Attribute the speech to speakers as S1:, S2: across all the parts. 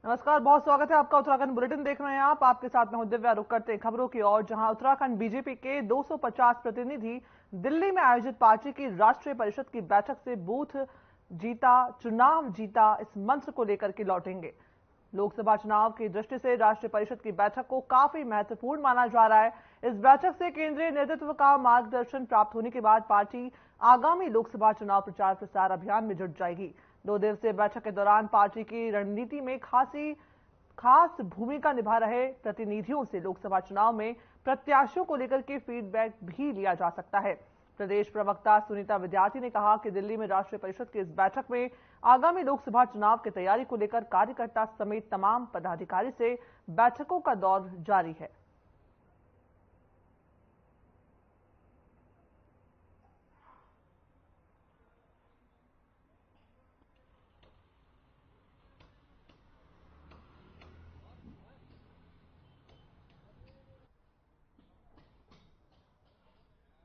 S1: नमस्कार, बहुत स्वागत है आपका। उत्तराखंड बुलेटिन देख रहे हैं आप। आपके साथ में हूं दिव्या। रुक करते हैं खबरों की ओर, जहां उत्तराखंड बीजेपी के 250 प्रतिनिधि दिल्ली में आयोजित पार्टी की राष्ट्रीय परिषद की बैठक से बूथ जीता चुनाव जीता इस मंत्र को लेकर के लौटेंगे। लोकसभा चुनाव की दृष्टि से राष्ट्रीय परिषद की बैठक को काफी महत्वपूर्ण माना जा रहा है। इस बैठक से केंद्रीय नेतृत्व का मार्गदर्शन प्राप्त होने के बाद पार्टी आगामी लोकसभा चुनाव प्रचार प्रसार अभियान में जुट जाएगी। 2 दिवसीय बैठक के दौरान पार्टी की रणनीति में खास भूमिका निभा रहे प्रतिनिधियों से लोकसभा चुनाव में प्रत्याशियों को लेकर के फीडबैक भी लिया जा सकता है। प्रदेश प्रवक्ता सुनीता विद्यार्थी ने कहा कि दिल्ली में राष्ट्रीय परिषद की इस बैठक में आगामी लोकसभा चुनाव की तैयारी को लेकर कार्यकर्ता समेत तमाम पदाधिकारी से बैठकों का दौर जारी है।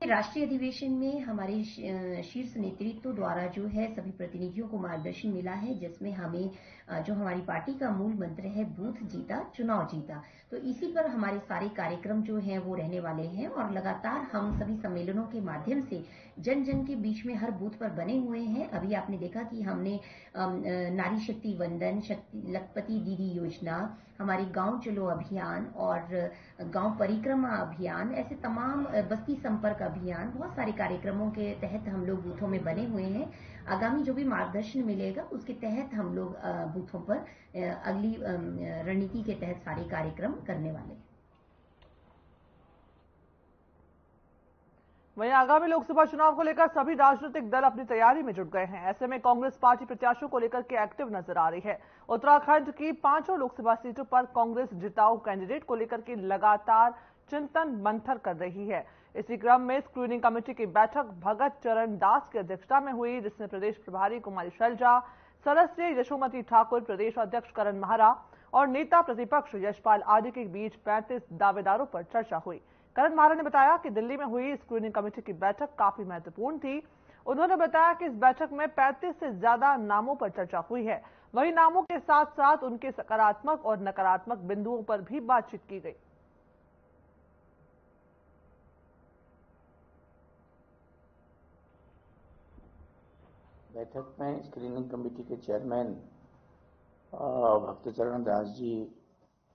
S2: राष्ट्रीय अधिवेशन में हमारे शीर्ष नेतृत्व द्वारा जो है सभी प्रतिनिधियों को मार्गदर्शन मिला है, जिसमें हमें जो हमारी पार्टी का मूल मंत्र है बूथ जीता चुनाव जीता, तो इसी पर हमारे सारे कार्यक्रम जो हैं वो रहने वाले हैं। और लगातार हम सभी सम्मेलनों के माध्यम से जन जन के बीच में हर बूथ पर बने हुए हैं। अभी आपने देखा कि हमने नारी शक्ति वंदन, लखपति दीदी योजना, हमारे गांव चलो अभियान और गांव परिक्रमा अभियान, ऐसे तमाम बस्ती संपर्क अभियान, बहुत सारे कार्यक्रमों के तहत हम लोग बूथों में बने हुए हैं। आगामी जो भी मार्गदर्शन मिलेगा उसके तहत हम लोग बूथों पर अगली रणनीति के तहत सारे कार्यक्रम करने वाले हैं।
S1: वहीं आगामी लोकसभा चुनाव को लेकर सभी राजनीतिक दल अपनी तैयारी में जुट गए हैं। ऐसे में कांग्रेस पार्टी प्रत्याशियों को लेकर के एक्टिव नजर आ रही है। उत्तराखंड की 5 लोकसभा सीटों पर कांग्रेस जिताऊ कैंडिडेट को लेकर के लगातार चिंतन मंथन कर रही है। इसी क्रम में स्क्रीनिंग कमेटी की बैठक भगत चरण दास की अध्यक्षता में हुई, जिसमें प्रदेश प्रभारी कुमारी शैलजा, सदस्य यशोमती ठाकुर, प्रदेश अध्यक्ष करण महारा और नेता प्रतिपक्ष यशपाल आदि के बीच 35 दावेदारों पर चर्चा हुई। करण महारा ने बताया कि दिल्ली में हुई स्क्रीनिंग कमेटी की बैठक काफी महत्वपूर्ण थी। उन्होंने बताया कि इस बैठक में 35 से ज्यादा नामों पर चर्चा हुई है। वहीं नामों के साथ साथ उनके सकारात्मक और नकारात्मक बिंदुओं पर भी बातचीत की गई।
S3: बैठक में स्क्रीनिंग कमेटी के चेयरमैन भक्त चरण दास जी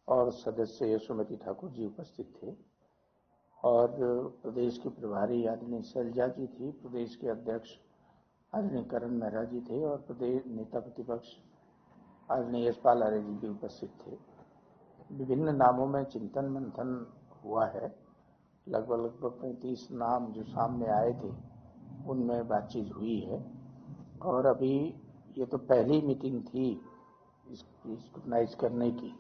S3: और सदस्य यशोमती ठाकुर जी उपस्थित थे और प्रदेश के प्रभारी आदरणीय शैलजा जी थी, प्रदेश के अध्यक्ष आदरणीय करण महारा जी थे और प्रदेश नेता प्रतिपक्ष आदरणीय यशपाल आर्य जी भी उपस्थित थे। विभिन्न नामों में चिंतन मंथन हुआ है। लगभग 35 नाम जो सामने आए थे उनमें बातचीत हुई है और अभी ये तो पहली मीटिंग थी इसकी स्क्रूटनाइज करने की।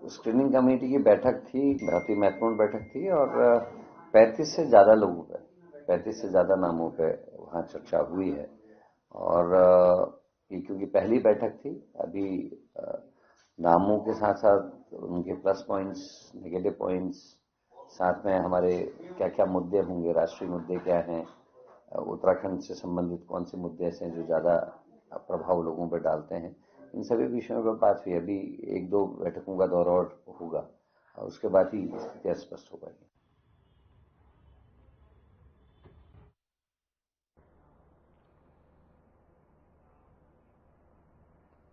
S4: स्क्रीनिंग कमेटी की बैठक थी, बहुत ही महत्वपूर्ण बैठक थी और 35 से ज़्यादा लोगों पे, 35 से ज़्यादा नामों पे वहाँ चर्चा हुई है। और ये क्योंकि पहली बैठक थी, अभी नामों के साथ साथ उनके प्लस पॉइंट्स, नेगेटिव पॉइंट्स, साथ में हमारे क्या क्या मुद्दे होंगे, राष्ट्रीय मुद्दे क्या हैं, उत्तराखंड से संबंधित कौन से मुद्दे ऐसे हैं जो ज़्यादा प्रभाव लोगों पर डालते हैं, इन सभी विषयों पर बात हुई। अभी 1-2 बैठकों का दौर और होगा और उसके बाद ही स्थिति स्पष्ट हो पाएगी।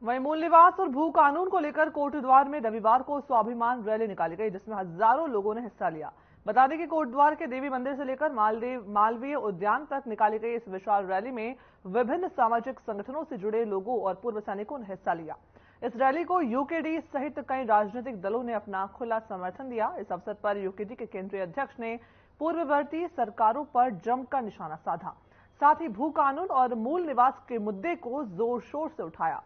S1: वहीं मूल निवास और भू कानून को लेकर कोटद्वार में रविवार को स्वाभिमान रैली निकाली गई, जिसमें हजारों लोगों ने हिस्सा लिया। बता दें कि कोटद्वार के देवी मंदिर से लेकर मालवीय उद्यान तक निकाली गई इस विशाल रैली में विभिन्न सामाजिक संगठनों से जुड़े लोगों और पूर्व सैनिकों ने हिस्सा लिया। इस रैली को यूकेडी सहित कई राजनीतिक दलों ने अपना खुला समर्थन दिया। इस अवसर पर यूकेडी के केंद्रीय अध्यक्ष ने पूर्ववर्ती सरकारों पर जमकर निशाना साधा, साथ ही भू कानून और मूल निवास के मुद्दे को जोर शोर से उठाया।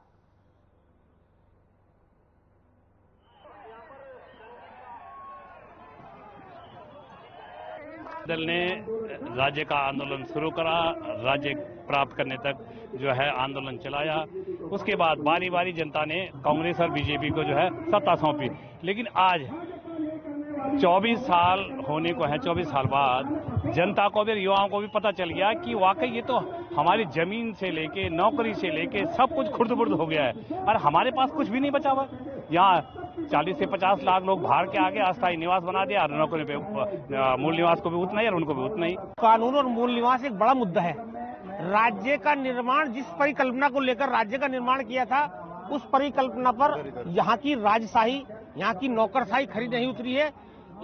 S5: दल ने राज्य का आंदोलन शुरू करा, राज्य प्राप्त करने तक जो है आंदोलन चलाया। उसके बाद बारी बारी जनता ने कांग्रेस और बीजेपी को जो है सत्ता सौंपी। लेकिन आज 24 साल होने को है, 24 साल बाद जनता को भी, युवाओं को भी पता चल गया कि वाकई ये तो हमारी जमीन से लेके, नौकरी से लेके सब कुछ खुर्द-बुर्द हो गया है और हमारे पास कुछ भी नहीं बचा हुआ। यहाँ 40 से 50 लाख लोग बाहर के आगे अस्थायी निवास बना दिया और नौकरी पे मूल निवास को भी उतना ही और उनको भी उतना ही।
S6: कानून और मूल निवास एक बड़ा मुद्दा है। राज्य का निर्माण, जिस परिकल्पना को लेकर राज्य का निर्माण किया था, उस परिकल्पना पर यहाँ की राजशाही, यहाँ की नौकरशाही खरी नहीं उतरी है।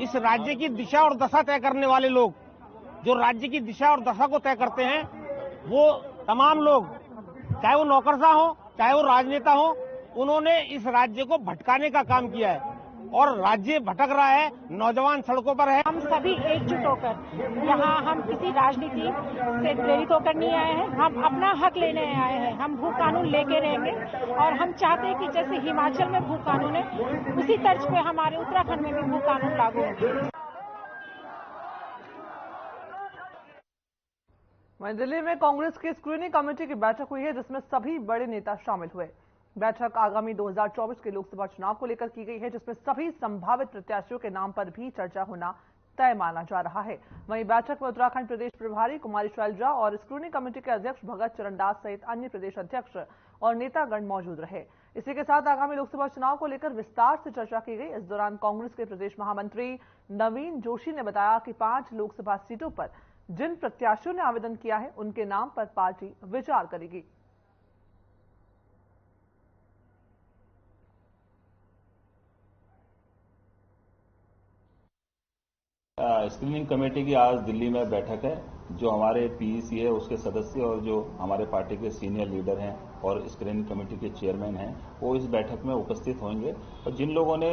S6: इस राज्य की दिशा और दशा तय करने वाले लोग, जो राज्य की दिशा और दशा को तय करते हैं, वो तमाम लोग, चाहे वो नौकरशाह हो, चाहे वो राजनेता हो, उन्होंने इस राज्य को भटकाने का काम किया है और राज्य भटक रहा है, नौजवान सड़कों पर है।
S7: हम सभी एकजुट होकर यहाँ, हम किसी राजनीति से प्रेरित होकर नहीं आए हैं, हम अपना हक लेने आए हैं। हम भू कानून लेके रहेंगे और हम चाहते हैं कि जैसे हिमाचल में भू कानून है, उसी तर्ज पे हमारे उत्तराखंड में भी भू कानून लागू होंगे।
S1: वहीं दिल्ली में कांग्रेस की स्क्रीनिंग कमेटी की बैठक हुई है, जिसमें सभी बड़े नेता शामिल हुए। बैठक आगामी 2024 के लोकसभा चुनाव को लेकर की गई है, जिसमें सभी संभावित प्रत्याशियों के नाम पर भी चर्चा होना तय माना जा रहा है। वहीं बैठक में उत्तराखंड प्रदेश प्रभारी कुमारी शैलजा और स्क्रीनिंग कमेटी के अध्यक्ष भगत चरण दास सहित अन्य प्रदेश अध्यक्ष और नेतागण मौजूद रहे। इसी के साथ आगामी लोकसभा चुनाव को लेकर विस्तार से चर्चा की गई। इस दौरान कांग्रेस के प्रदेश महामंत्री नवीन जोशी ने बताया कि 5 लोकसभा सीटों पर जिन प्रत्याशियों ने आवेदन किया है, उनके नाम पर पार्टी विचार करेगी।
S8: स्क्रीनिंग कमेटी की आज दिल्ली में बैठक है। जो हमारे पीईसी है उसके सदस्य और जो हमारे पार्टी के सीनियर लीडर हैं और स्क्रीनिंग कमेटी के चेयरमैन हैं, वो इस बैठक में उपस्थित होंगे। और जिन लोगों ने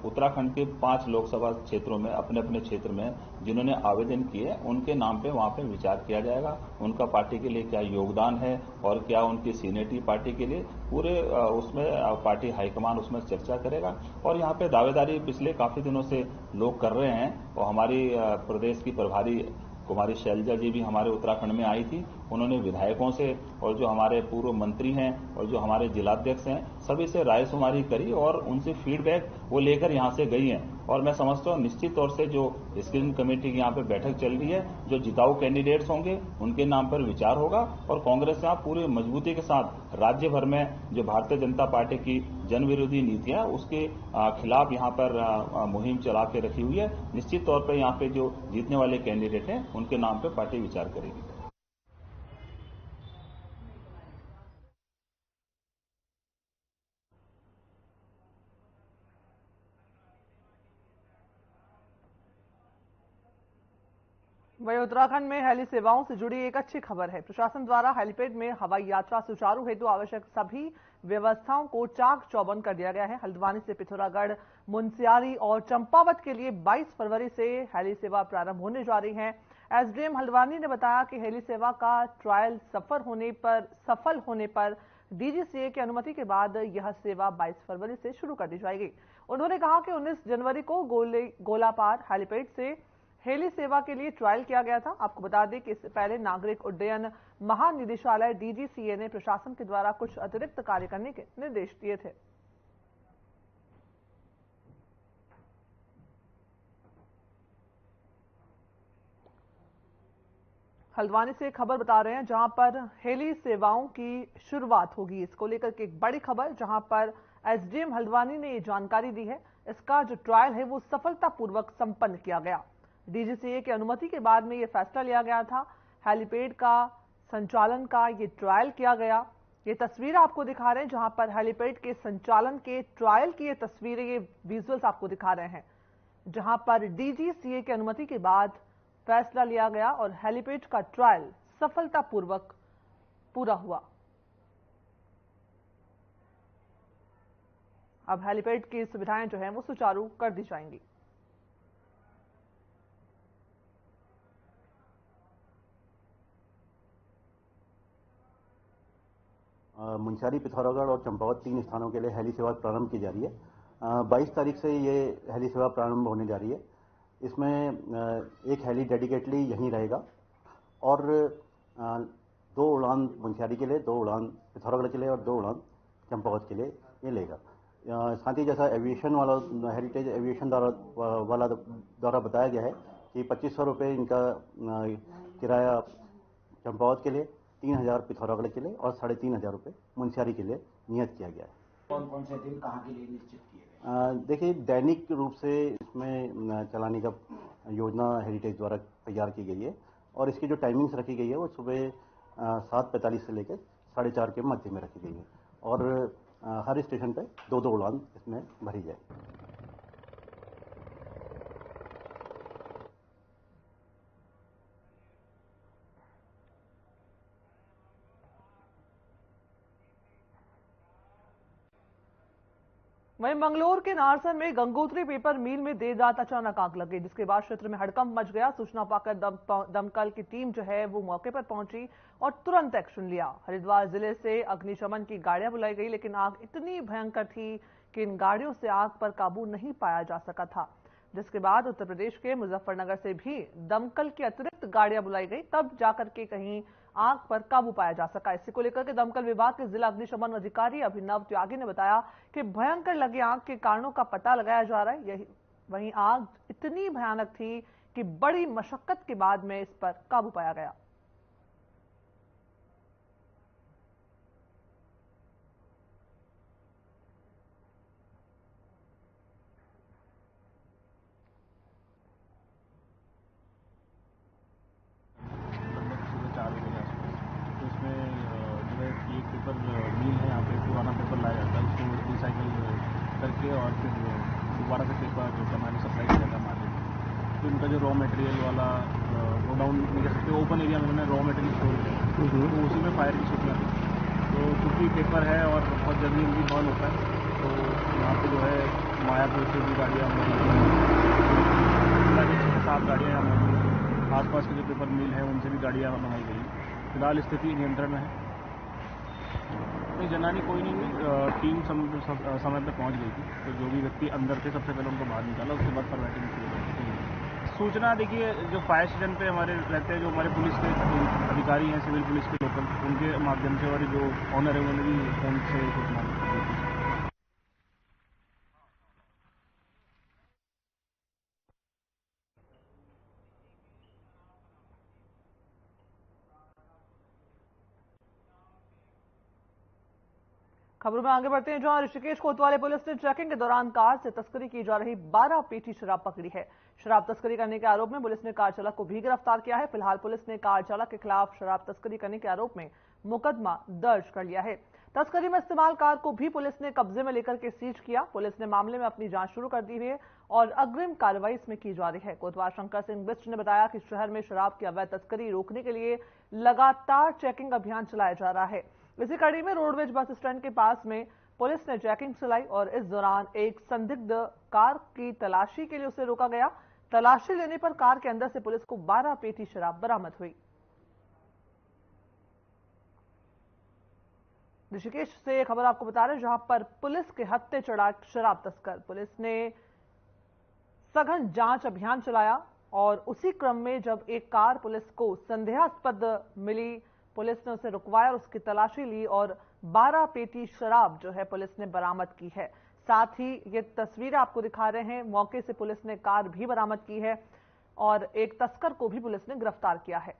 S8: उत्तराखंड के 5 लोकसभा क्षेत्रों में अपने अपने क्षेत्र में जिन्होंने आवेदन किए, उनके नाम पे वहां पे विचार किया जाएगा। उनका पार्टी के लिए क्या योगदान है और क्या उनकी सीनियरिटी पार्टी के लिए, पूरे उसमें पार्टी हाईकमान उसमें चर्चा करेगा। और यहाँ पे दावेदारी पिछले काफी दिनों से लोग कर रहे हैं और हमारी प्रदेश की प्रभारी कुमारी शैलजा जी भी हमारे उत्तराखंड में आई थी। उन्होंने विधायकों से और जो हमारे पूर्व मंत्री हैं और जो हमारे जिलाध्यक्ष हैं, सभी से रायशुमारी करी और उनसे फीडबैक वो लेकर यहाँ से गई हैं। और मैं समझता हूँ निश्चित तौर से जो स्क्रीनिंग कमेटी की यहाँ पे बैठक चल रही है, जो जिताऊ कैंडिडेट्स होंगे उनके नाम पर विचार होगा। और कांग्रेस यहाँ पूरी मजबूती के साथ राज्य भर में जो भारतीय जनता पार्टी की जन विरोधी नीतियां, उसके खिलाफ यहाँ पर मुहिम चला के रखी हुई है। निश्चित तौर पर यहाँ पे जो जीतने वाले कैंडिडेट हैं, उनके नाम पर पार्टी विचार करेगी।
S1: वहीं उत्तराखंड में हेली सेवाओं से जुड़ी एक अच्छी खबर है। प्रशासन द्वारा हेलीपैड में हवाई यात्रा सुचारू हेतु आवश्यक सभी व्यवस्थाओं को चाक चौबंद कर दिया गया है। हल्द्वानी से पिथौरागढ़, मुनस्यारी और चंपावत के लिए 22 फरवरी से हेली सेवा प्रारंभ होने जा रही है। एसडीएम हल्द्वानी ने बताया कि हेली सेवा का ट्रायल सफल होने पर डीजीसीए की अनुमति के बाद यह सेवा 22 फरवरी से शुरू कर दी जाएगी। उन्होंने कहा कि 19 जनवरी को गोलापार हेलीपैड से हेली सेवा के लिए ट्रायल किया गया था। आपको बता दें कि इससे पहले नागरिक उड्डयन महानिदेशालय डीजीसीए ने प्रशासन के द्वारा कुछ अतिरिक्त कार्य करने के निर्देश दिए थे। हल्द्वानी से खबर बता रहे हैं, जहां पर हेली सेवाओं की शुरुआत होगी। इसको लेकर के एक बड़ी खबर, जहां पर एसडीएम हल्द्वानी ने ये जानकारी दी है। इसका जो ट्रायल है वो सफलतापूर्वक संपन्न किया गया। डीजीसीए की अनुमति के बाद में ये फैसला लिया गया था। हेलीपैड का संचालन का ये ट्रायल किया गया। ये तस्वीर आपको दिखा रहे हैं, जहां पर हेलीपैड के संचालन के ट्रायल की ये तस्वीरें, ये विजुअल्स आपको दिखा रहे हैं, जहां पर डीजीसीए की अनुमति के बाद फैसला लिया गया और हेलीपैड का ट्रायल सफलतापूर्वक पूरा हुआ। अब हेलीपैड की सुविधाएं जो हैं वो सुचारू कर दी जाएंगी।
S9: मुनस्यारी, पिथौरागढ़ और चंपावत 3 स्थानों के लिए हेली सेवा प्रारंभ की जा रही है। 22 तारीख से ये हेली सेवा प्रारंभ होने जा रही है। इसमें एक हेली डेडिकेटली यहीं रहेगा और 2 उड़ान मुनस्यारी के लिए, 2 उड़ान पिथौरागढ़ के लिए और 2 उड़ान चंपावत के लिए ये लेगा। साथ ही जैसा एविएशन वाला हेरिटेज एविएशन द्वारा बताया गया है कि 2500 रुपये इनका किराया चंपावत के लिए, 3000 पिथौरागढ़ के लिए और 3500 रुपये मुंशियारी के लिए नियत किया गया है।
S10: कौन कौन से दिन कहाँ के लिए निश्चित किए गए?
S9: देखिए, दैनिक रूप से इसमें चलाने का योजना हेरिटेज द्वारा तैयार की गई है और इसकी जो टाइमिंग्स रखी गई है वो सुबह 7:45 से लेकर 4:30 के मध्य में रखी गई है और हर स्टेशन पे 2-2 उड़ान इसमें भरी जाए।
S1: वहीं मंगलौर के नारसन में गंगोत्री पेपर मिल में देर रात अचानक आग लग गई, जिसके बाद क्षेत्र में हड़कंप मच गया। सूचना पाकर दमकल की टीम जो है वो मौके पर पहुंची और तुरंत एक्शन लिया। हरिद्वार जिले से अग्निशमन की गाड़ियां बुलाई गई, लेकिन आग इतनी भयंकर थी कि इन गाड़ियों से आग पर काबू नहीं पाया जा सका था। जिसके बाद उत्तर प्रदेश के मुजफ्फरनगर से भी दमकल की अतिरिक्त गाड़ियां बुलाई गई, तब जाकर के कहीं आग पर काबू पाया जा सका। इसी को लेकर के दमकल विभाग के जिला अग्निशमन अधिकारी अभिनव त्यागी ने बताया कि भयंकर लगी आग के कारणों का पता लगाया जा रहा है। वहीं आग इतनी भयानक थी कि बड़ी मशक्कत के बाद में इस पर काबू पाया गया।
S8: पेपर मिल है यहाँ पे, पुराना पेपर लाया जाता है, उसको रिसाइकिल करके और फिर दोबारा से पेपर बनाने सप्लाई किया जाता है मार्केट। तो उनका जो रॉ मटेरियल वाला गोडाउन नहीं कह सकते, ओपन एरिया में उन्होंने रॉ मटेरियल स्टोर किया, तो उसी में फायर की सूचना थी। तो चूँकि पेपर है और बहुत जल्दी जल्दी बर्न होता है, तो यहाँ पे जो है मायापुर से भी गाड़ियाँ मौजूद, 6-7 गाड़ियाँ यहाँ मौजूद, आसपास के जो पेपर मिल है उनसे भी गाड़ियाँ मंगाई गई। फिलहाल स्थिति नियंत्रण में है, नहीं जनानी कोई नहीं हुई, टीम समय पर पहुंच गई थी। तो जो भी व्यक्ति अंदर थे सबसे पहले उनको बाहर निकाला, उसके बाद फॉर्मेटिंग शुरू। सूचना देखिए, जो फायर स्टेशन पे हमारे रहते हैं, जो हमारे पुलिस के अधिकारी हैं, सिविल पुलिस के लोकल, उनके माध्यम से और जो ऑनर है उन्होंने भी फोन से सूचना दी।
S1: खबरों में आगे बढ़ते हैं, जहां ऋषिकेश कोतवाली पुलिस ने चेकिंग के दौरान कार से तस्करी की जा रही 12 पेटी शराब पकड़ी है। शराब तस्करी करने के आरोप में पुलिस ने कार चालक को भी गिरफ्तार किया है। फिलहाल पुलिस ने कार चालक के खिलाफ शराब तस्करी करने के आरोप में मुकदमा दर्ज कर लिया है। तस्करी में इस्तेमाल कार को भी पुलिस ने कब्जे में लेकर के सीज किया। पुलिस ने मामले में अपनी जांच शुरू कर दी है और अग्रिम कार्रवाई इसमें की जा रही है। कोतवाल शंकर सिंह बिष्ट ने बताया कि शहर में शराब की अवैध तस्करी रोकने के लिए लगातार चेकिंग अभियान चलाया जा रहा है। इसी कड़ी में रोडवेज बस स्टैंड के पास में पुलिस ने चेकिंग चलाई और इस दौरान एक संदिग्ध कार की तलाशी के लिए उसे रोका गया। तलाशी लेने पर कार के अंदर से पुलिस को 12 पेटी शराब बरामद हुई। ऋषिकेश से खबर आपको बता रहे हैं, जहां पर पुलिस के हत्थे चढ़ा शराब तस्कर। पुलिस ने सघन जांच अभियान चलाया और उसी क्रम में जब एक कार पुलिस को संदेहास्पद मिली, पुलिस ने उसे रुकवाया और उसकी तलाशी ली और 12 पेटी शराब जो है पुलिस ने बरामद की है। साथ ही ये तस्वीर आपको दिखा रहे हैं, मौके से पुलिस ने कार भी बरामद की है और एक तस्कर को भी पुलिस ने गिरफ्तार किया है।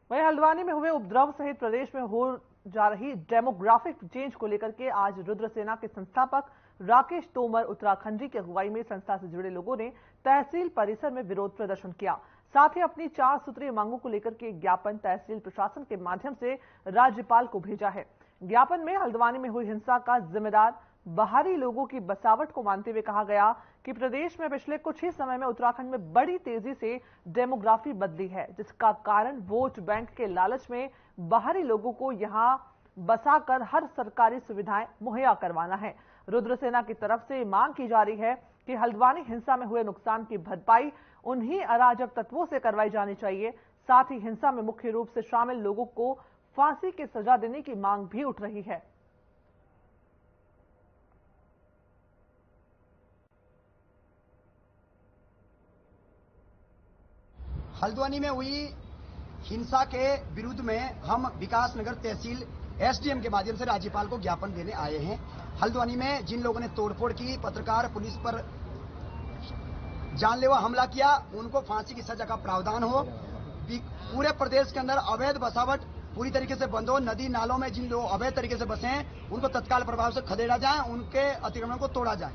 S1: वहीं हल्द्वानी में हुए उपद्रव सहित प्रदेश में हो जा रही डेमोग्राफिक चेंज को लेकर के आज रुद्रसेना के संस्थापक राकेश तोमर उत्तराखंडी की अगुवाई में संस्था से जुड़े लोगों ने तहसील परिसर में विरोध प्रदर्शन किया। साथ ही अपनी 4 सूत्रीय मांगों को लेकर के ज्ञापन तहसील प्रशासन के माध्यम से राज्यपाल को भेजा है। ज्ञापन में हल्द्वानी में हुई हिंसा का जिम्मेदार बाहरी लोगों की बसावट को मानते हुए कहा गया कि प्रदेश में पिछले कुछ ही समय में उत्तराखंड में बड़ी तेजी से डेमोग्राफी बदली है, जिसका कारण वोट बैंक के लालच में बाहरी लोगों को यहां बसाकर हर सरकारी सुविधाएं मुहैया करवाना है। रुद्रसेना की तरफ से मांग की जा रही है कि हल्द्वानी हिंसा में हुए नुकसान की भरपाई उन्हीं अराजक तत्वों से करवाई जानी चाहिए। साथ ही हिंसा में मुख्य रूप से शामिल लोगों को फांसी की सजा देने की मांग भी उठ रही है।
S10: हल्द्वानी में हुई हिंसा के विरुद्ध में हम विकास नगर तहसील एसडीएम के माध्यम से राज्यपाल को ज्ञापन देने आए हैं। हल्द्वानी में जिन लोगों ने तोड़फोड़ की, पत्रकार पुलिस पर जानलेवा हमला किया, उनको फांसी की सजा का प्रावधान हो। पूरे प्रदेश के अंदर अवैध बसावट पूरी तरीके से बंद हो। नदी नालों में जिन लोग अवैध तरीके से बसे हैं उनको तत्काल प्रभाव से खदेड़ा जाए, उनके अतिक्रमण को तोड़ा जाए।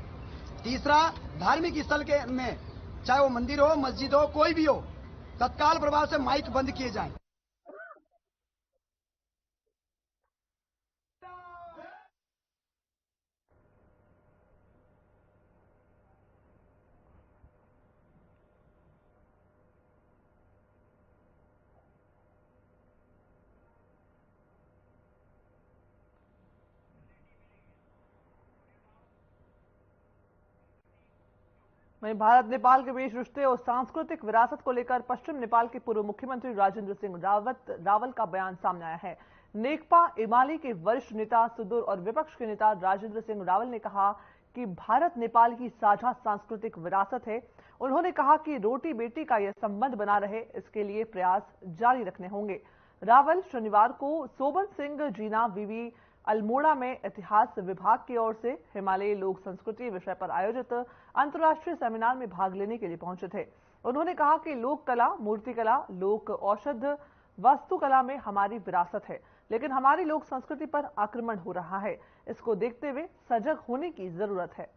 S10: तीसरा, धार्मिक स्थल के में चाहे वो मंदिर हो, मस्जिद हो, कोई भी हो, तत्काल प्रभाव से माइक बंद किए जाएं।
S1: वहीं भारत नेपाल के बीच रिश्ते और सांस्कृतिक विरासत को लेकर पश्चिम नेपाल के पूर्व मुख्यमंत्री राजेंद्र सिंह रावल का बयान सामने आया है। नेकपा एमाले के वरिष्ठ नेता सुदूर और विपक्ष के नेता राजेंद्र सिंह रावल ने कहा कि भारत नेपाल की साझा सांस्कृतिक विरासत है। उन्होंने कहा कि रोटी बेटी का यह संबंध बना रहे, इसके लिए प्रयास जारी रखने होंगे। रावल शनिवार को सोबन सिंह जीना वीवी अल्मोड़ा में इतिहास विभाग की ओर से हिमालयी लोक संस्कृति विषय पर आयोजित अंतर्राष्ट्रीय सेमिनार में भाग लेने के लिए पहुंचे थे। उन्होंने कहा कि लोक कला, मूर्तिकला, लोक औषध, वास्तुकला में हमारी विरासत है, लेकिन हमारी लोक संस्कृति पर आक्रमण हो रहा है। इसको देखते हुए सजग होने की जरूरत है।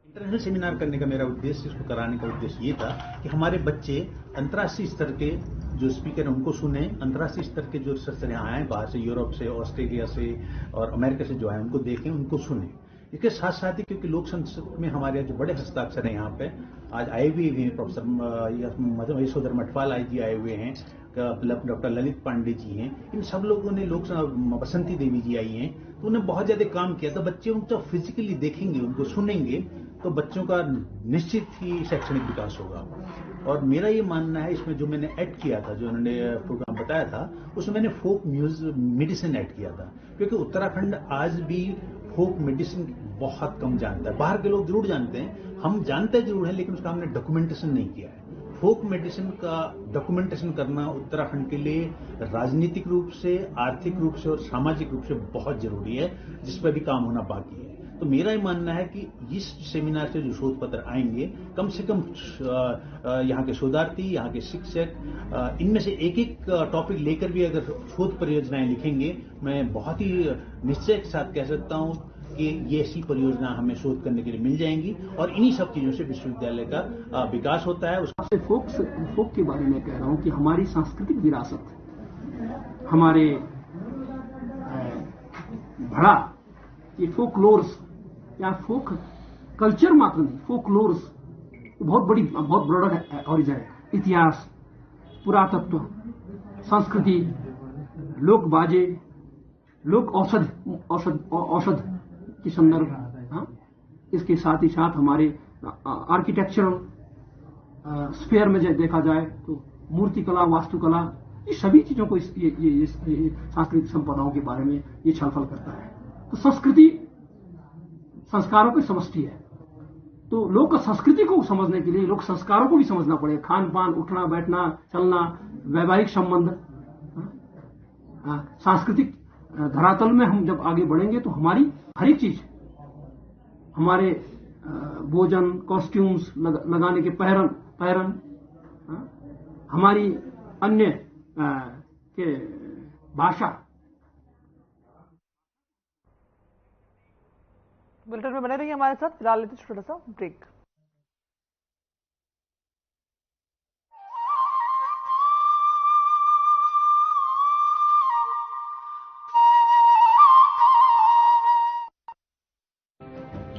S11: इंटरनेशनल सेमिनार करने का मेरा उद्देश्य, इसको कराने का उद्देश्य ये था कि हमारे बच्चे अंतर्राष्ट्रीय स्तर के जो स्पीकर हैं उनको सुने, अंतर्राष्ट्रीय स्तर के जो रिसर्चर यहाँ आए बाहर से, यूरोप से, ऑस्ट्रेलिया से और अमेरिका से जो आए उनको देखें, उनको सुने। इसके साथ साथ ही क्योंकि लोक संस्कृति में हमारे जो बड़े हस्ताक्षर हैं यहाँ पे आज आए हुए हैं, प्रोफेसर यशोधर मठपाल आई जी आए हुए हैं, डॉक्टर ललित पांडे जी हैं, इन सब लोगों ने बसंती देवी जी आई हैं, तो उन्हें बहुत ज्यादा काम किया। तो बच्चे उनको फिजिकली देखेंगे, उनको सुनेंगे तो बच्चों का निश्चित ही शैक्षणिक विकास होगा। और मेरा ये मानना है, इसमें जो मैंने ऐड किया था, जो उन्होंने प्रोग्राम बताया था, उसमें मैंने फोक मेडिसिन ऐड किया था, क्योंकि उत्तराखंड आज भी फोक मेडिसिन बहुत कम जानता है। बाहर के लोग जरूर जानते हैं, हम जानते जरूर हैं, लेकिन उसका हमने डॉक्यूमेंटेशन नहीं किया है। फोक मेडिसिन का डॉक्यूमेंटेशन करना उत्तराखंड के लिए राजनीतिक रूप से, आर्थिक रूप से और सामाजिक रूप से बहुत जरूरी है, जिस पर भी काम होना बाकी है। तो मेरा ये मानना है कि इस सेमिनार से जो शोध पत्र आएंगे, कम से कम यहाँ के शोधार्थी, यहाँ के शिक्षक, इनमें से एक एक टॉपिक लेकर भी अगर शोध परियोजनाएं लिखेंगे, मैं बहुत ही निश्चय के साथ कह सकता हूँ कि ये ऐसी परियोजना हमें शोध करने के लिए मिल जाएंगी और इन्हीं सब चीजों से विश्वविद्यालय का विकास होता है।
S12: उससे फोक के बारे में कह रहा हूँ कि हमारी सांस्कृतिक विरासत, हमारे भड़ा, ये फोकलोर्स या फोक कल्चर मात्र नहीं, फोकलोर्स बहुत ब्रॉडर ऑरिजिन है। इतिहास, पुरातत्व, संस्कृति, लोक बाजे, लोक औषध की संदर्भ, इसके साथ ही साथ हमारे आर्किटेक्चरल स्फीयर में देखा जाए तो मूर्तिकला, वास्तुकला, ये सभी चीजों को ये सांस्कृतिक संपदाओं के बारे में ये छलफल करता है। तो संस्कृति संस्कारों की समष्टि है, तो लोक संस्कृति को समझने के लिए लोक संस्कारों को भी समझना पड़ेगा। खान पान, उठना बैठना, चलना, वैवाहिक संबंध, सांस्कृतिक धरातल में हम जब आगे बढ़ेंगे तो हमारी हर एक चीज, हमारे भोजन, कॉस्ट्यूम्स लगाने के पैरन, हमारी अन्य के भाषा।
S1: बुलेटिन में बने रहिए हमारे साथ। फिलहाल लेते छोटा सा ब्रेक।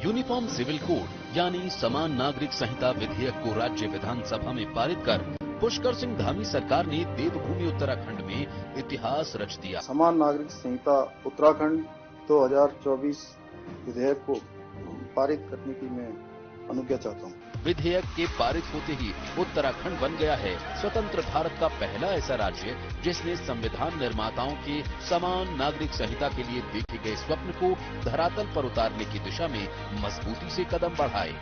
S13: यूनिफॉर्म सिविल कोड यानी समान नागरिक संहिता विधेयक को राज्य विधानसभा में पारित कर पुष्कर सिंह धामी सरकार ने देवभूमि उत्तराखंड में इतिहास रच दिया।
S14: समान नागरिक संहिता उत्तराखंड 2024 विधेयक को पारित करने की मैं अनुज्ञा चाहता हूँ।
S13: विधेयक के पारित होते ही उत्तराखंड बन गया है स्वतंत्र भारत का पहला ऐसा राज्य जिसने संविधान निर्माताओं के समान नागरिक संहिता के लिए देखे गए स्वप्न को धरातल पर उतारने की दिशा में मजबूती से कदम बढ़ाए।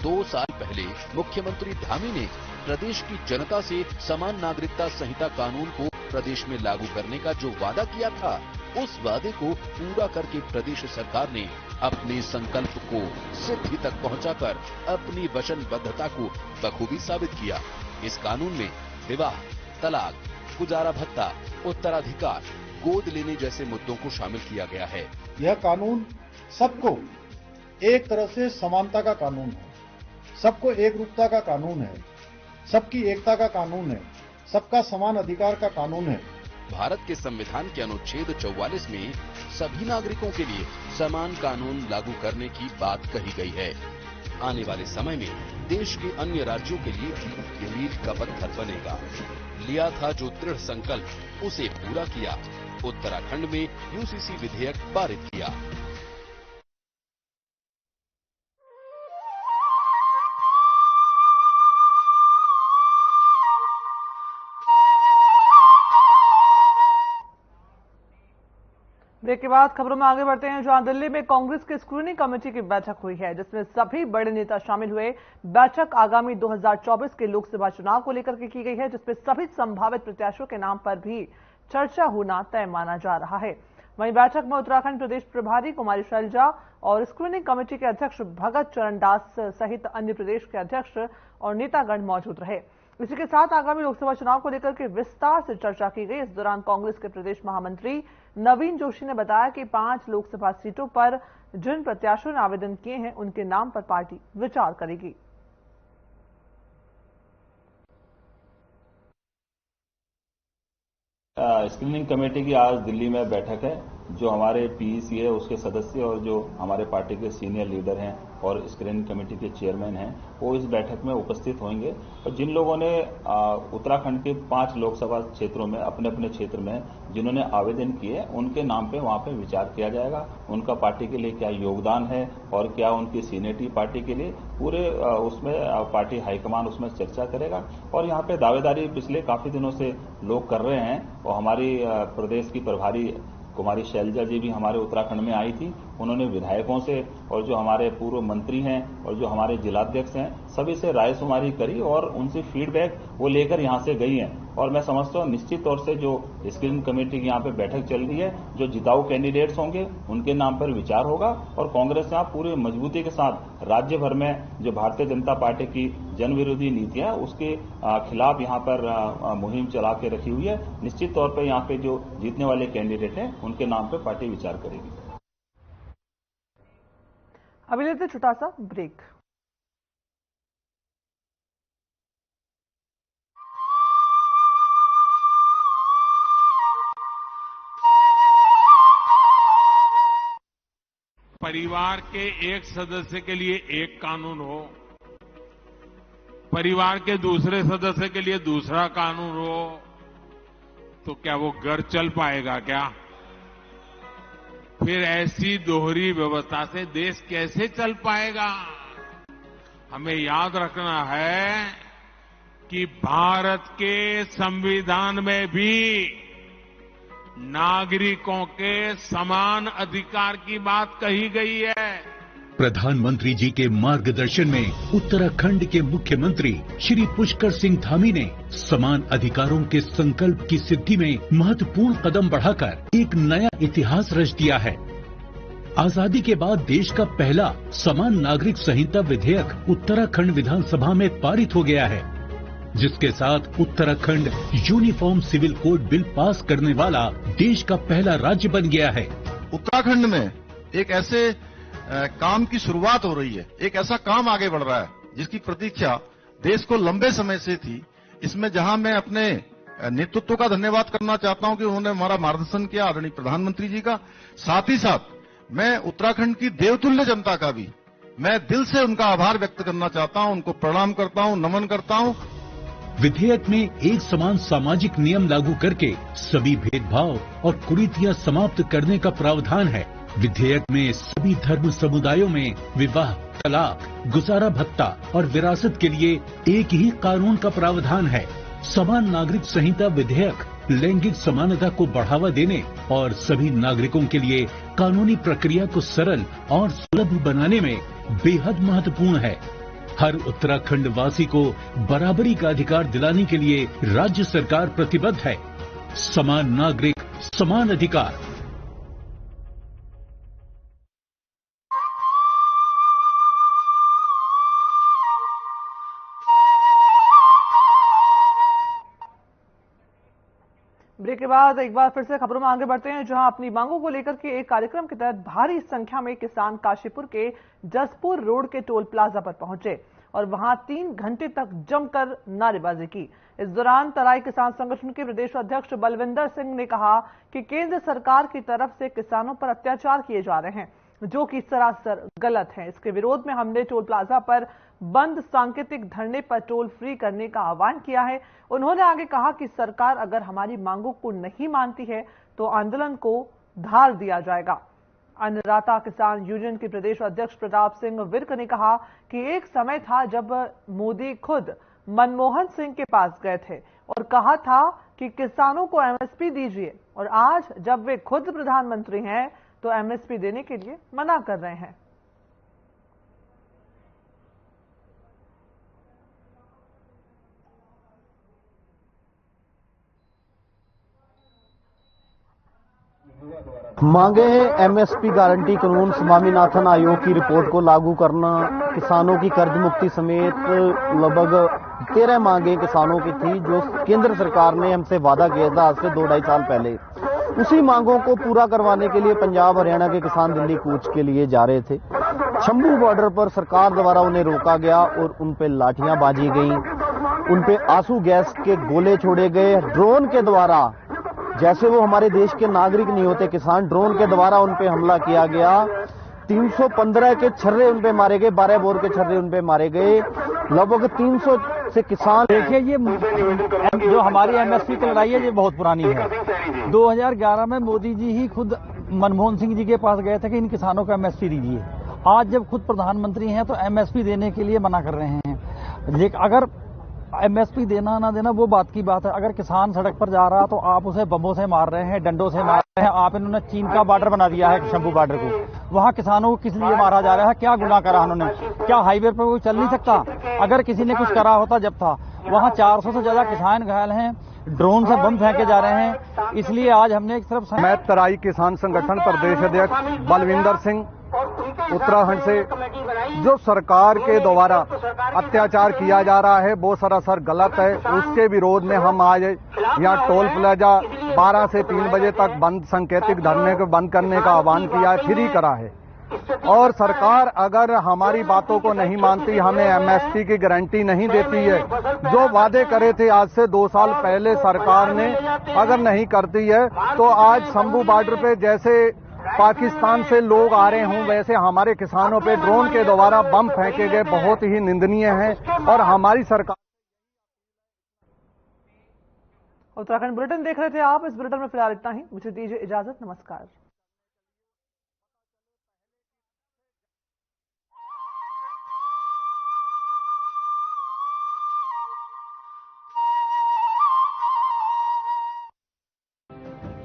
S13: 2 साल पहले मुख्यमंत्री धामी ने प्रदेश की जनता से समान नागरिकता संहिता कानून को प्रदेश में लागू करने का जो वादा किया था, उस वादे को पूरा करके प्रदेश सरकार ने अपने संकल्प को सिद्धि तक पहुंचाकर अपनी वचनबद्धता को बखूबी साबित किया। इस कानून में विवाह, तलाक, गुजारा भत्ता, उत्तराधिकार, गोद लेने जैसे मुद्दों को शामिल किया गया है।
S14: यह कानून सबको एक तरह से समानता का कानून है, सबको एक रूपता का कानून है, सबकी एकता का कानून है, सबका समान अधिकार का कानून है।
S13: भारत के संविधान के अनुच्छेद 44 में सभी नागरिकों के लिए समान कानून लागू करने की बात कही गई है। आने वाले समय में देश के अन्य राज्यों के लिए ये मील का पत्थर बनेगा। लिया था जो दृढ़ संकल्प, उसे पूरा किया। उत्तराखंड में यूसीसी विधेयक पारित किया।
S1: ब्रेक के बाद खबरों में आगे बढ़ते हैं, जहां दिल्ली में कांग्रेस की स्क्रीनिंग कमेटी की बैठक हुई है, जिसमें सभी बड़े नेता शामिल हुए। बैठक आगामी 2024 के लोकसभा चुनाव को लेकर के की गई है, जिसमें सभी संभावित प्रत्याशियों के नाम पर भी चर्चा होना तय माना जा रहा है। वहीं बैठक में उत्तराखंड प्रदेश प्रभारी कुमारी शैलजा और स्क्रीनिंग कमेटी के अध्यक्ष भगत चरण दास सहित अन्य प्रदेश के अध्यक्ष और नेतागण मौजूद रहे। इसी के साथ आगामी लोकसभा चुनाव को लेकर के विस्तार से चर्चा की गई। इस दौरान कांग्रेस के प्रदेश महामंत्री नवीन जोशी ने बताया कि 5 लोकसभा सीटों पर जिन प्रत्याशियों ने आवेदन किए हैं, उनके नाम पर पार्टी विचार करेगी।
S8: स्क्रीनिंग कमेटी की आज दिल्ली में बैठक है। जो हमारे पीईसी है उसके सदस्य और जो हमारे पार्टी के सीनियर लीडर हैं और स्क्रीनिंग कमेटी के चेयरमैन हैं, वो इस बैठक में उपस्थित होंगे। और जिन लोगों ने उत्तराखंड के 5 लोकसभा क्षेत्रों में अपने अपने क्षेत्र में जिन्होंने आवेदन किए, उनके नाम पे वहां पे विचार किया जाएगा। उनका पार्टी के लिए क्या योगदान है और क्या उनकी सीनियरिटी पार्टी के लिए, पूरे उसमें पार्टी हाईकमान उसमें चर्चा करेगा। और यहाँ पे दावेदारी पिछले काफी दिनों से लोग कर रहे हैं और हमारी प्रदेश की प्रभारी कुमारी शैलजा जी भी हमारे उत्तराखंड में आई थी। उन्होंने विधायकों से और जो हमारे पूर्व मंत्री हैं और जो हमारे जिलाध्यक्ष हैं, सभी से रायशुमारी करी और उनसे फीडबैक वो लेकर यहां से गई हैं। और मैं समझता हूं निश्चित तौर से जो स्क्रीनिंग कमेटी की यहाँ पे बैठक चल रही है, जो जिताऊ कैंडिडेट्स होंगे उनके नाम पर विचार होगा। और कांग्रेस यहाँ पूरी मजबूती के साथ राज्य भर में जो भारतीय जनता पार्टी की जन विरोधी नीतियां उसके खिलाफ यहाँ पर मुहिम चला के रखी हुई है। निश्चित तौर पर यहाँ पे जो जीतने वाले कैंडिडेट हैं उनके नाम पर पार्टी विचार करेगी।
S1: अभी लेते छोटा सा ब्रेक।
S15: परिवार के एक सदस्य के लिए एक कानून हो, परिवार के दूसरे सदस्य के लिए दूसरा कानून हो, तो क्या वो घर चल पाएगा क्या? फिर ऐसी दोहरी व्यवस्था से देश कैसे चल पाएगा? हमें याद रखना है कि भारत के संविधान में भी नागरिकों के समान अधिकार की बात कही गई है।
S16: प्रधानमंत्री जी के मार्गदर्शन में उत्तराखंड के मुख्यमंत्री श्री पुष्कर सिंह धामी ने समान अधिकारों के संकल्प की सिद्धि में महत्वपूर्ण कदम बढ़ाकर एक नया इतिहास रच दिया है। आजादी के बाद देश का पहला समान नागरिक संहिता विधेयक उत्तराखंड विधानसभा में पारित हो गया है, जिसके साथ Uttarakhand uniform civil code bill pass करने वाला देश का पहला राज्य बन गया है।
S14: उत्तराखंड में एक ऐसे काम की शुरुआत हो रही है, एक ऐसा काम आगे बढ़ रहा है जिसकी प्रतीक्षा देश को लंबे समय से थी। इसमें जहां मैं अपने नेतृत्व का धन्यवाद करना चाहता हूं कि उन्होंने हमारा मार्गदर्शन किया, आदरणीय प्रधानमंत्री जी का, साथ ही साथ मैं उत्तराखंड की देवतुल्य जनता का भी मैं दिल से उनका आभार व्यक्त करना चाहता हूं, उनको प्रणाम करता हूं, नमन करता हूं।
S16: विधेयक में एक समान सामाजिक नियम लागू करके सभी भेदभाव और कुरीतियां समाप्त करने का प्रावधान है। विधेयक में सभी धर्म समुदायों में विवाह, तलाक, गुजारा भत्ता और विरासत के लिए एक ही कानून का प्रावधान है। समान नागरिक संहिता विधेयक लैंगिक समानता को बढ़ावा देने और सभी नागरिकों के लिए कानूनी प्रक्रिया को सरल और सुलभ बनाने में बेहद महत्वपूर्ण है। हर उत्तराखंड वासी को बराबरी का अधिकार दिलाने के लिए राज्य सरकार प्रतिबद्ध है। समान नागरिक, समान अधिकार।
S1: ब्रेक के बाद एक बार फिर से खबरों में आगे बढ़ते हैं, जहां अपनी मांगों को लेकर के एक कार्यक्रम के तहत भारी संख्या में किसान काशीपुर के जसपुर रोड के टोल प्लाजा पर पहुंचे और वहां 3 घंटे तक जमकर नारेबाजी की। इस दौरान तराई किसान संगठन के प्रदेश अध्यक्ष बलविंदर सिंह ने कहा कि केंद्र सरकार की तरफ से किसानों पर अत्याचार किए जा रहे हैं, जो कि सरासर गलत है। इसके विरोध में हमने टोल प्लाजा पर बंद सांकेतिक धरने पर टोल फ्री करने का आह्वान किया है। उन्होंने आगे कहा कि सरकार अगर हमारी मांगों को नहीं मानती है तो आंदोलन को धार दिया जाएगा। अन्नदाता किसान यूनियन के प्रदेश अध्यक्ष प्रताप सिंह विर्क ने कहा कि एक समय था जब मोदी खुद मनमोहन सिंह के पास गए थे और कहा था कि किसानों को एमएसपी दीजिए, और आज जब वे खुद प्रधानमंत्री हैं तो एमएसपी देने के लिए मना कर रहे हैं।
S17: मांगे हैं एमएसपी गारंटी कानून, स्वामीनाथन आयोग की रिपोर्ट को लागू करना, किसानों की कर्ज मुक्ति समेत लगभग 13 मांगे किसानों की थी जो केंद्र सरकार ने हमसे वादा किया था आज से 2-2.5 साल पहले। उसी मांगों को पूरा करवाने के लिए पंजाब हरियाणा के किसान दिल्ली कूच के लिए जा रहे थे। शंभू बॉर्डर पर सरकार द्वारा उन्हें रोका गया और उन पे लाठियां बाजी गई, उन पे आंसू गैस के गोले छोड़े गए, ड्रोन के द्वारा, जैसे वो हमारे देश के नागरिक नहीं होते किसान, ड्रोन के द्वारा उन पे हमला किया गया। 315 के छर्रे उन पे मारे गए, 12 बोर के छर्रे उन पे मारे गए। लगभग 300 से किसान।
S18: देखिए, ये जो हमारी एमएसपी की लड़ाई है ये बहुत पुरानी है। 2011 में मोदी जी ही खुद मनमोहन सिंह जी के पास गए थे कि इन किसानों को एमएसपी दीजिए। आज जब खुद प्रधानमंत्री हैं तो एमएसपी देने के लिए मना कर रहे हैं। लेकिन अगर एमएसपी देना ना देना वो बात की बात है। अगर किसान सड़क पर जा रहा तो आप उसे बमों से मार रहे हैं, डंडों से मार रहे हैं। आप इन्होंने चीन का बॉर्डर बना दिया है, शंभू बॉर्डर को। वहां किसानों को किस लिए मारा जा रहा है? क्या गुनाह करा उन्होंने? क्या हाईवे पर कोई चल नहीं सकता? अगर किसी ने कुछ करा होता जब था। वहां 400 से ज्यादा किसान घायल हैं, ड्रोन से बम फेंके जा रहे हैं। इसलिए आज हमने एक तरफ
S19: मैं तराई किसान संगठन प्रदेश अध्यक्ष बलविंदर सिंह उत्तराखंड से, जो सरकार के द्वारा अत्याचार किया जा रहा है वो सरासर गलत है। उसके विरोध में हम आज यहाँ टोल प्लाजा 12 से 3 बजे तक बंद सांकेतिक धरने को बंद करने का आह्वान किया है, फ्री करा है। और सरकार अगर हमारी बातों को नहीं मानती, हमें एमएसपी की गारंटी नहीं देती है, जो वादे करे थे आज से 2 साल पहले सरकार ने अगर नहीं करती है, तो आज शंभू बॉर्डर पे जैसे पाकिस्तान से लोग आ रहे हों वैसे हमारे किसानों पे ड्रोन के द्वारा बम फेंके गए, बहुत ही निंदनीय है। और हमारी सरकार।
S1: उत्तराखंड बुलेटिन देख रहे थे आप। इस बुलेटिन में फिलहाल इतना ही। मुझे दीजिए इजाजत। नमस्कार।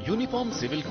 S13: Uniform civil